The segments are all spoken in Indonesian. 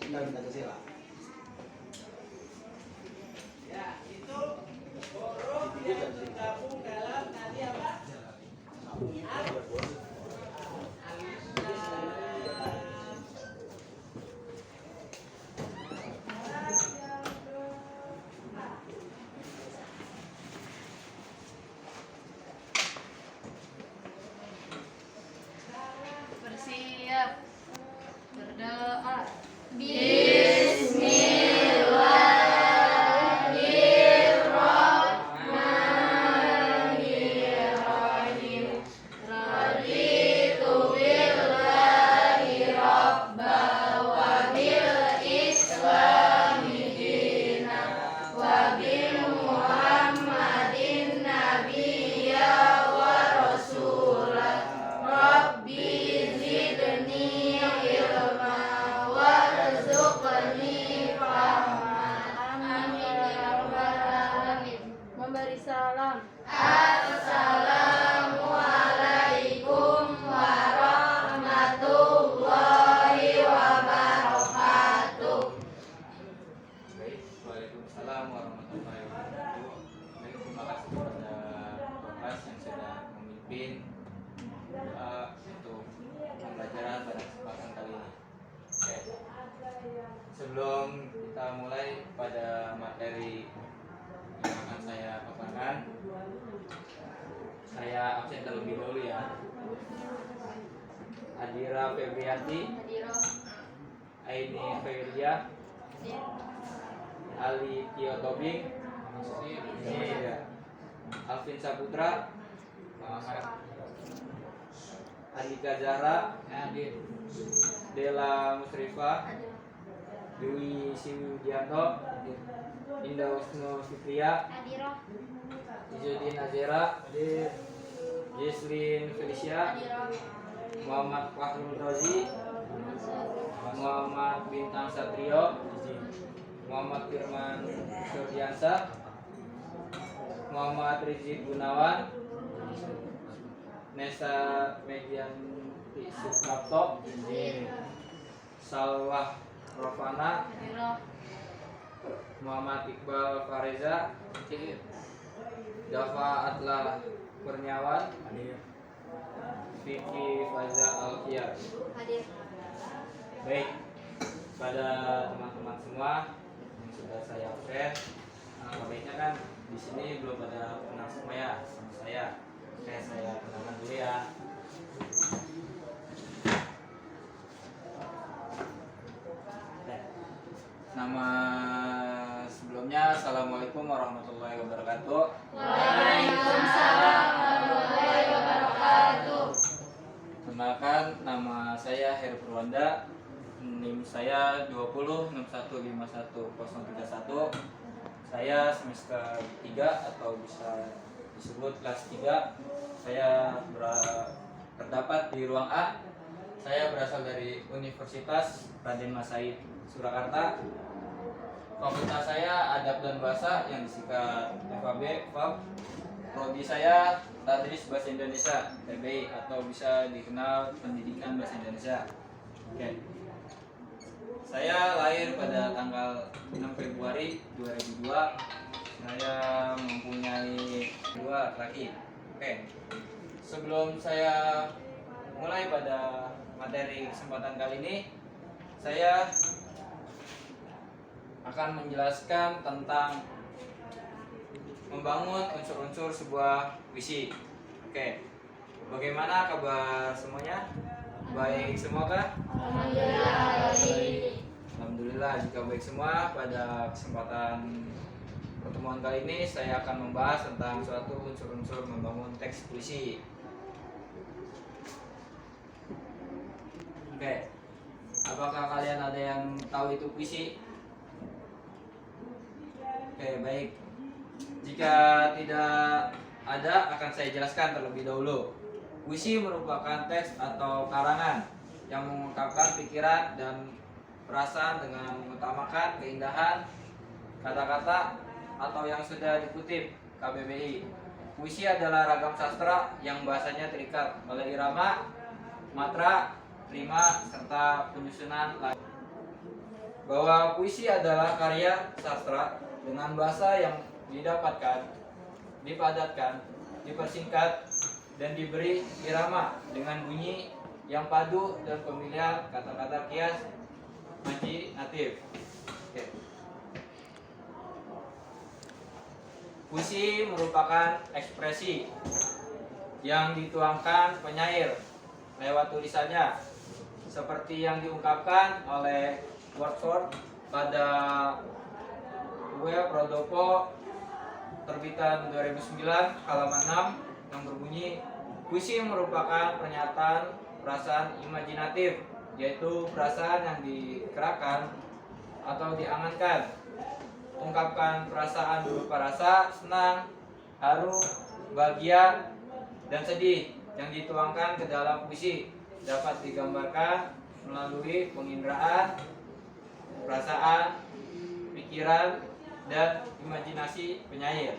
Cinta Pancasila. Ya, itu huruf yang tergabung dalam tadi apa? Bersiap. Berdoa. Bismillahirrahmanirrahim. Raditu billahi rabba wa bil islami dina wa bi Muhammadin nabiyya wa rasula. Rabbi zidni ilma warzuqni fahma. Amin ya rabbal alamin. Memberi salam. Assalamualaikum warahmatullahi wabarakatuh. Baik, Waalaikumsalam warahmatullahi wabarakatuh. Baik, terima kasih kepada kelas yang sudah memimpin untuk pembelajaran pada kesempatan kali ini. Oke. Sebelum kita mulai pada materi yang akan saya paparkan, saya absen terlebih dahulu ya. Adira Febrianti, Aini Khairia, Ali Tio Tobing, Alvin Saputra, Andika Zahra, Dela Musrifah, Dewi Siwidianto, Indah Usno Fitria, Izudin Azera, Jesslyn Felicia, Muhammad Fahrul Rozi, Muhammad Bintang Satrio, Muhammad Firman Surdiansa, Muhammad Rizik Gunawan, Nesa Medianti Suprapto, Salwah Rofana, Muhammad Iqbal Fareza, Dava Atla Kurniawan, Vicky Faza Alfiar. Baik, pada teman-teman semua yang sudah saya absen, baiknya kan di sini belum ada kenal semua ya sama saya. Oke, saya kenalkan dulu ya. Nama sebelumnya, Assalamualaikum warahmatullahi wabarakatuh. Waalaikumsalam warahmatullahi wabarakatuh. Perkenalkan, nama saya Heru Purwanda. NIM saya 2061510131. Saya semester 3 atau bisa disebut kelas 3. Saya terdapat di ruang A. Saya berasal dari Universitas Raden Mas Said Surakarta. Fakultas saya Adab dan Bahasa yang disingkat FAB, FAB. Prodi saya Tadris Bahasa Indonesia, TBI, atau bisa dikenal Pendidikan Bahasa Indonesia. Oke. Saya lahir pada tanggal 6 Februari 2002. Saya mempunyai 2 laki. Oke. Sebelum saya mulai pada materi kesempatan kali ini, saya akan menjelaskan tentang membangun unsur-unsur sebuah puisi. Oke. Bagaimana kabar semuanya? Baik semoga? Alhamdulillah jika baik semua. Pada kesempatan pertemuan kali ini saya akan membahas tentang suatu unsur-unsur membangun teks puisi. Oke. Apakah kalian ada yang tahu itu puisi? Oke, baik. Jika tidak ada, akan saya jelaskan terlebih dahulu. Puisi merupakan teks atau karangan yang mengungkapkan pikiran dan perasaan dengan mengutamakan keindahan kata-kata atau yang sudah dikutip KBBI. Puisi adalah ragam sastra yang bahasanya terikat oleh irama, matra, rima, serta penyusunan lagu. bahwa puisi adalah karya sastra dengan bahasa yang dipadatkan, dipersingkat, dan diberi irama dengan bunyi yang padu dan pemilihan kata-kata kias imajinatif. Oke. Puisi merupakan ekspresi yang dituangkan penyair lewat tulisannya, seperti yang diungkapkan oleh Wordsworth pada Ue Prodopo terbitan 2009 halaman 6 yang berbunyi, puisi merupakan pernyataan perasaan imajinatif, yaitu perasaan yang dikerahkan atau diangankan. Ungkapkan perasaan berupa rasa senang, haru, bahagia, dan sedih yang dituangkan ke dalam puisi dapat digambarkan melalui penginderaan, perasaan, pikiran, dan imajinasi penyair.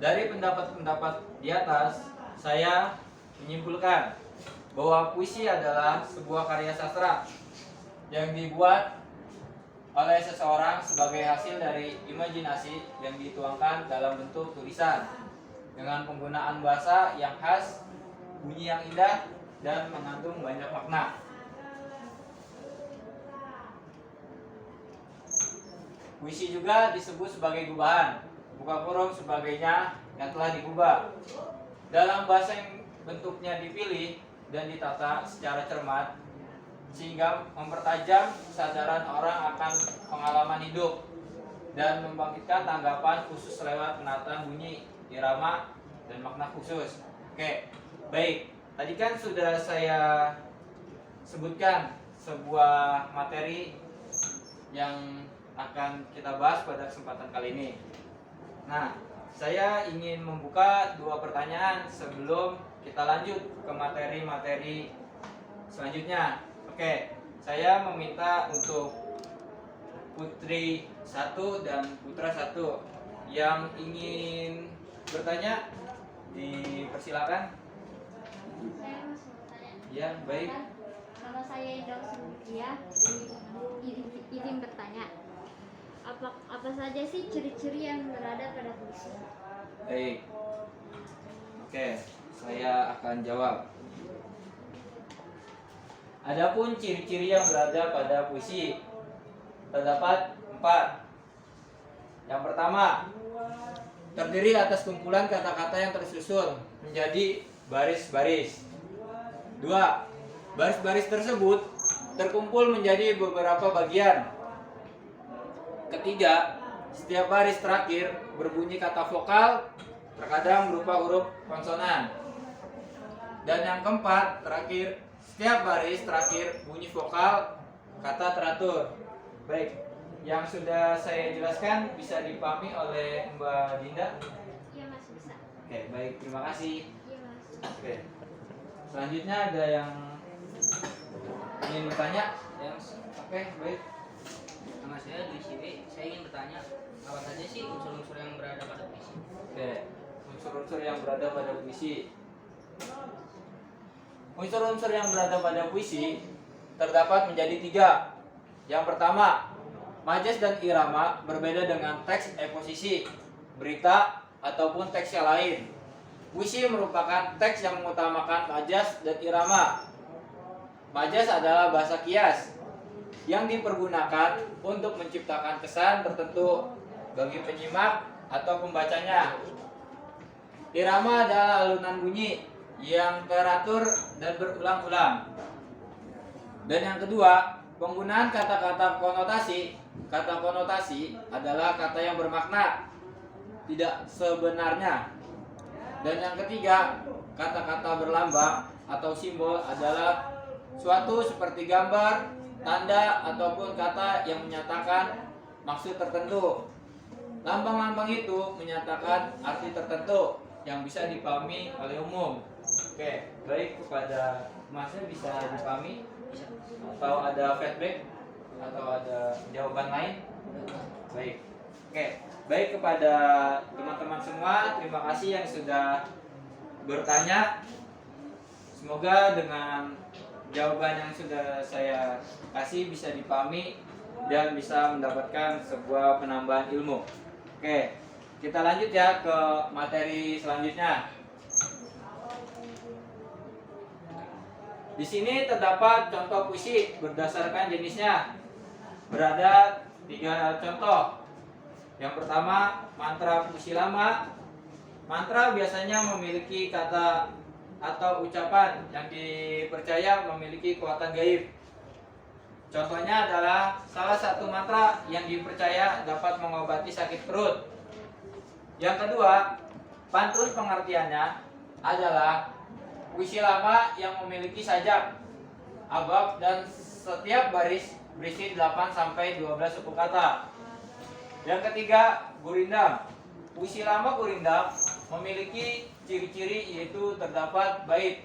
Dari pendapat-pendapat di atas, saya menyimpulkan bahwa puisi adalah sebuah karya sastra yang dibuat oleh seseorang sebagai hasil dari imajinasi yang dituangkan dalam bentuk tulisan dengan penggunaan bahasa yang khas, bunyi yang indah, dan mengandung banyak makna. Puisi juga disebut sebagai gubahan, buka kurung sebagainya yang telah digubah. Dalam bahasa yang bentuknya dipilih dan ditata secara cermat, sehingga mempertajam kesadaran orang akan pengalaman hidup dan membangkitkan tanggapan khusus lewat penataan bunyi, irama, dan makna khusus. Oke, baik. Tadi kan sudah saya sebutkan sebuah materi yang akan kita bahas pada kesempatan kali ini. Nah, saya ingin membuka dua pertanyaan sebelum kita lanjut ke materi-materi selanjutnya. Oke, saya meminta untuk Putri 1 dan Putra 1 yang ingin bertanya, dipersilakan. Saya masih bertanya. Ya, baik. Nama saya Indah Sulkia. Izin bertanya. Apa saja sih ciri-ciri yang berada pada puisi? Baik. Oke, saya akan jawab. Adapun ciri-ciri yang berada pada puisi terdapat 4. Yang pertama, terdiri atas kumpulan kata-kata yang tersusun menjadi baris-baris. 2. Baris-baris tersebut terkumpul menjadi beberapa bagian. Ketiga, setiap baris terakhir berbunyi kata vokal, terkadang berupa huruf konsonan. Dan yang keempat, terakhir, setiap baris terakhir bunyi vokal kata teratur. Baik, yang sudah saya jelaskan bisa dipahami oleh Mbak Dinda? Iya Mas, bisa. Oke, baik, terima kasih. Iya Mas. Oke, selanjutnya ada yang ingin bertanya? Oke, baik. Nama saya Dwi Siwi. Saya ingin bertanya, apa saja sih unsur-unsur yang berada pada puisi? Oke, unsur-unsur yang berada pada puisi. Unsur-unsur yang berada pada puisi terdapat menjadi 3. Yang pertama, majas dan irama berbeda dengan teks eksposisi, berita, ataupun teks yang lain. Puisi merupakan teks yang mengutamakan majas dan irama. Majas adalah bahasa kias yang dipergunakan untuk menciptakan kesan tertentu bagi penyimak atau pembacanya. Irama adalah alunan bunyi yang teratur dan berulang-ulang. Dan yang kedua, penggunaan kata-kata konotasi. Kata konotasi adalah kata yang bermakna tidak sebenarnya. Dan yang ketiga, kata-kata berlambang atau simbol adalah suatu seperti gambar, tanda, ataupun kata yang menyatakan maksud tertentu. Lambang-lambang itu menyatakan arti tertentu yang bisa dipahami oleh umum. Oke, baik, kepada Masnya bisa dipahami? Bisa. Atau ada feedback? Atau ada jawaban lain? Baik. Oke, baik, kepada teman-teman semua, terima kasih yang sudah bertanya. Semoga dengan jawaban yang sudah saya kasih bisa dipahami dan bisa mendapatkan sebuah penambahan ilmu. Oke, kita lanjut ya ke materi selanjutnya. Di sini terdapat contoh puisi berdasarkan jenisnya. Berada 3 contoh. Yang pertama, mantra puisi lama. Mantra biasanya memiliki kata atau ucapan yang dipercaya memiliki kekuatan gaib. Contohnya adalah salah satu mantra yang dipercaya dapat mengobati sakit perut. Yang kedua, pantun pengertiannya adalah puisi lama yang memiliki sajak, abab, dan setiap baris berisi 8-12 suku kata. Yang ketiga, gurindam. Puisi lama gurindam memiliki ciri-ciri yaitu terdapat bait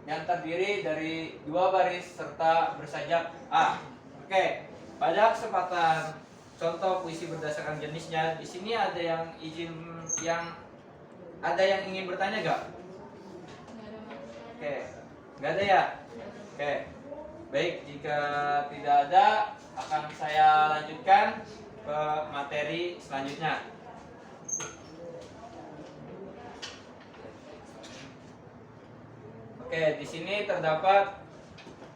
yang terdiri dari 2 baris serta bersajak A. Oke, pada kesempatan contoh puisi berdasarkan jenisnya, di sini ada yang ingin bertanya gak? Oke, nggak ada ya? Oke, baik, jika tidak ada akan saya lanjutkan ke materi selanjutnya. Oke, di sini terdapat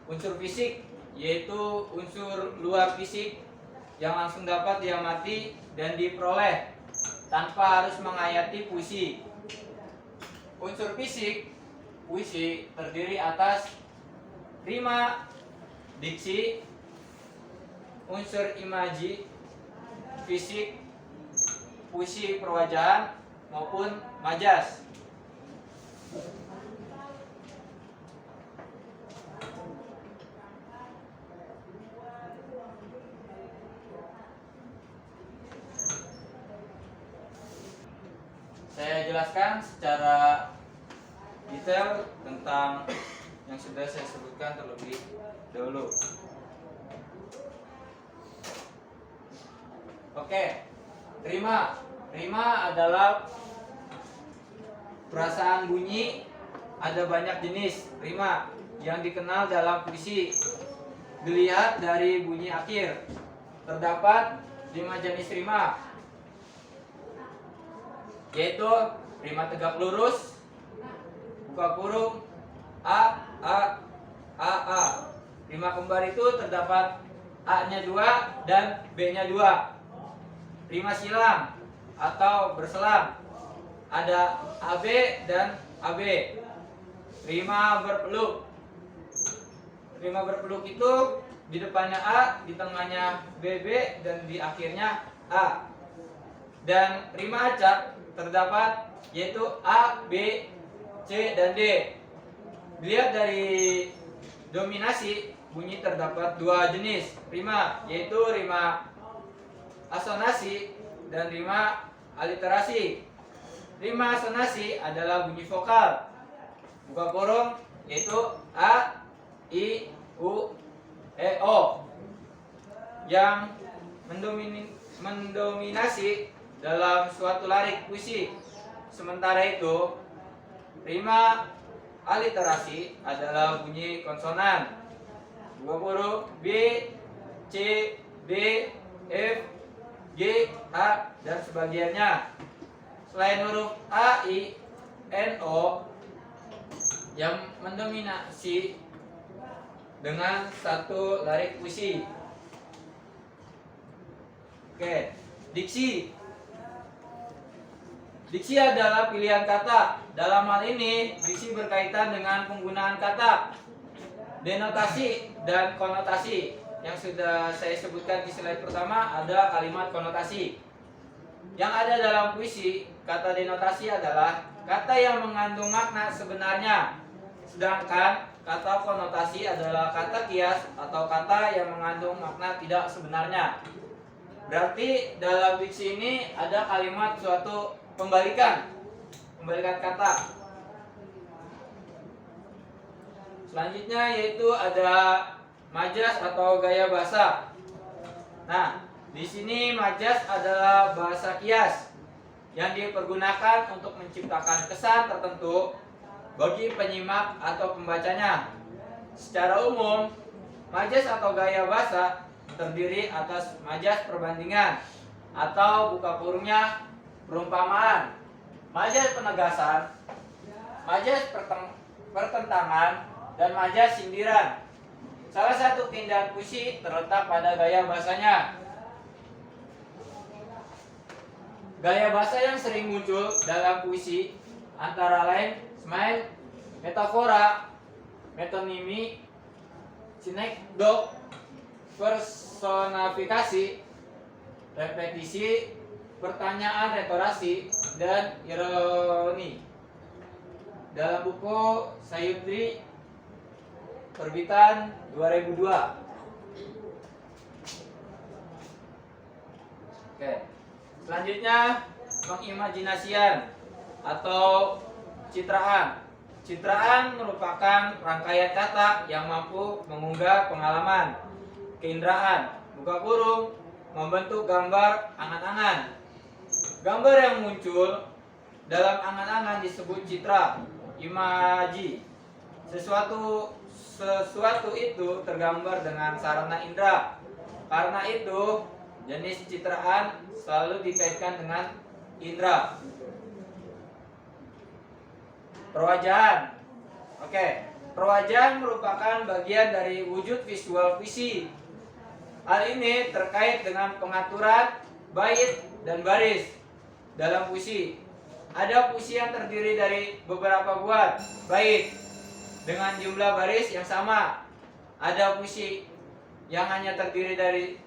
unsur fisik, yaitu unsur luar fisik yang langsung dapat diamati dan diperoleh tanpa harus menghayati puisi. Unsur fisik puisi terdiri atas rima, diksi, unsur imaji, fisik, puisi perwajahan maupun majas. Saya jelaskan secara detail tentang yang sudah saya sebutkan terlebih dahulu. Oke, rima. Rima adalah perasaan bunyi. Ada banyak jenis rima yang dikenal dalam puisi. Dilihat dari bunyi akhir. Terdapat 5 jenis rima, yaitu rima tegak lurus, buka kurung, a. Rima kembar itu terdapat A-nya 2 dan B-nya 2. Rima silang atau berselang, ada AB dan AB. Rima berpeluk. Rima berpeluk itu di depannya A, di tengahnya BB, dan di akhirnya A. Dan rima acak terdapat yaitu A, B, C, dan D. Dilihat dari dominasi bunyi terdapat 2 jenis rima, yaitu rima asonasi dan rima aliterasi. Rima asonasi adalah bunyi vokal, buka kurung, yaitu A, I, U, E, O, yang mendominasi dalam suatu lirik puisi. Sementara itu, rima aliterasi adalah bunyi konsonan, buka kurung, B, C, D, F, G, A, dan sebagiannya. Selain huruf A, I, N, O yang mendominasi dengan satu lirik puisi. Oke, diksi. Diksi adalah pilihan kata. Dalam hal ini, diksi berkaitan dengan penggunaan kata, denotasi, dan konotasi. Yang sudah saya sebutkan di slide pertama, ada kalimat konotasi. Yang ada dalam puisi, kata denotasi adalah kata yang mengandung makna sebenarnya. Sedangkan kata konotasi adalah kata kias atau kata yang mengandung makna tidak sebenarnya. Berarti dalam diksi ini ada kalimat suatu pembalikan kata. Selanjutnya yaitu ada majas atau gaya bahasa. Nah, di sini majas adalah bahasa kias yang dipergunakan untuk menciptakan kesan tertentu bagi penyimak atau pembacanya. Secara umum, majas atau gaya bahasa terdiri atas majas perbandingan atau buka kurungnya perumpamaan, majas penegasan, majas pertentangan, dan majas sindiran. Salah satu keindahan puisi terletak pada gaya bahasanya. Gaya bahasa yang sering muncul dalam puisi antara lain smile, metafora, metonimi, sinekdok, personifikasi, repetisi, pertanyaan retorasi, dan ironi. Dalam buku Sayudri terbitan 2002. Oke. Selanjutnya, pengimajinasian atau citraan. Citraan merupakan rangkaian kata yang mampu mengunggah pengalaman, keinderaan, buka kurung, membentuk gambar angan-angan. Gambar yang muncul dalam angan-angan disebut citra, imaji. Sesuatu itu tergambar dengan sarana indera. Karena itu, jenis citraan selalu dikaitkan dengan indera. Perwajaan. Oke, perwajaan merupakan bagian dari wujud visual puisi. Hal ini terkait dengan pengaturan bait dan baris dalam puisi. Ada puisi yang terdiri dari beberapa buah bait dengan jumlah baris yang sama. Ada puisi yang hanya terdiri dari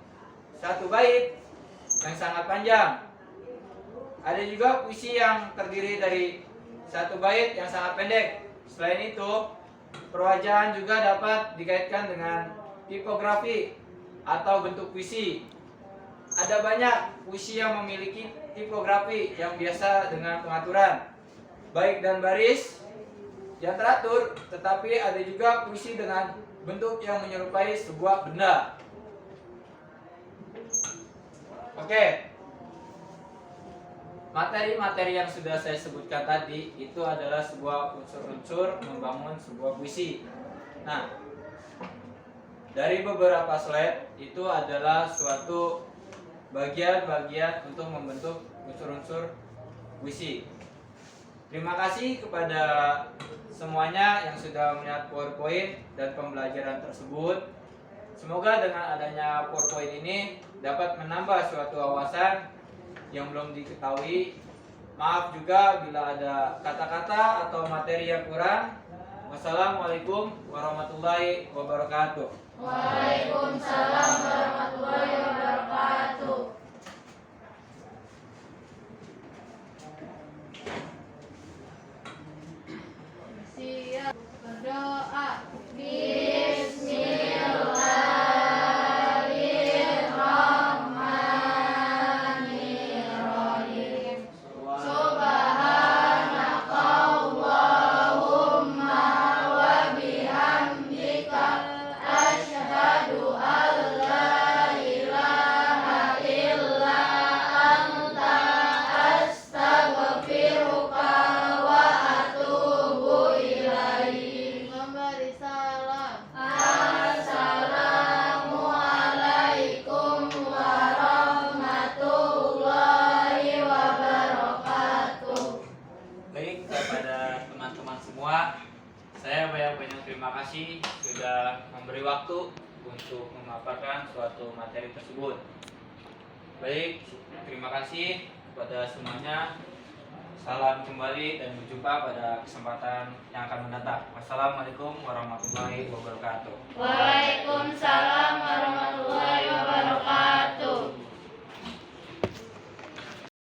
satu bait yang sangat panjang. Ada juga puisi yang terdiri dari satu bait yang sangat pendek. Selain itu, perwajaan juga dapat dikaitkan dengan tipografi atau bentuk puisi. Ada banyak puisi yang memiliki tipografi yang biasa dengan pengaturan bait dan baris yang teratur, tetapi ada juga puisi dengan bentuk yang menyerupai sebuah benda. Oke. Materi-materi yang sudah saya sebutkan tadi itu adalah sebuah unsur-unsur membangun sebuah puisi. Nah, dari beberapa slide itu adalah suatu bagian-bagian untuk membentuk unsur-unsur puisi. Terima kasih kepada semuanya yang sudah melihat PowerPoint dan pembelajaran tersebut. Semoga dengan adanya PowerPoint ini dapat menambah suatu wawasan yang belum diketahui. Maaf juga bila ada kata-kata atau materi yang kurang. Wassalamualaikum warahmatullahi wabarakatuh. Waalaikumsalam warahmatullahi wabarakatuh. Siap berdoa. Bismillahirrahmanirrahim. Subhanakallahumma wa bihamdika asyhadu an la ilaha illa anta astaghfiruka wa atubu ilaik. Memberi salam. Assalamualaikum warahmatullahi wabarakatuh. Baik, kepada teman-teman semua, saya banyak-banyak terima kasih sudah memberi waktu untuk memaparkan suatu materi tersebut. Baik, terima kasih kepada semuanya. Salam kembali dan berjumpa pada kesempatan yang akan mendatang. Wassalamualaikum warahmatullahi wabarakatuh. Waalaikumsalam warahmatullahi wabarakatuh.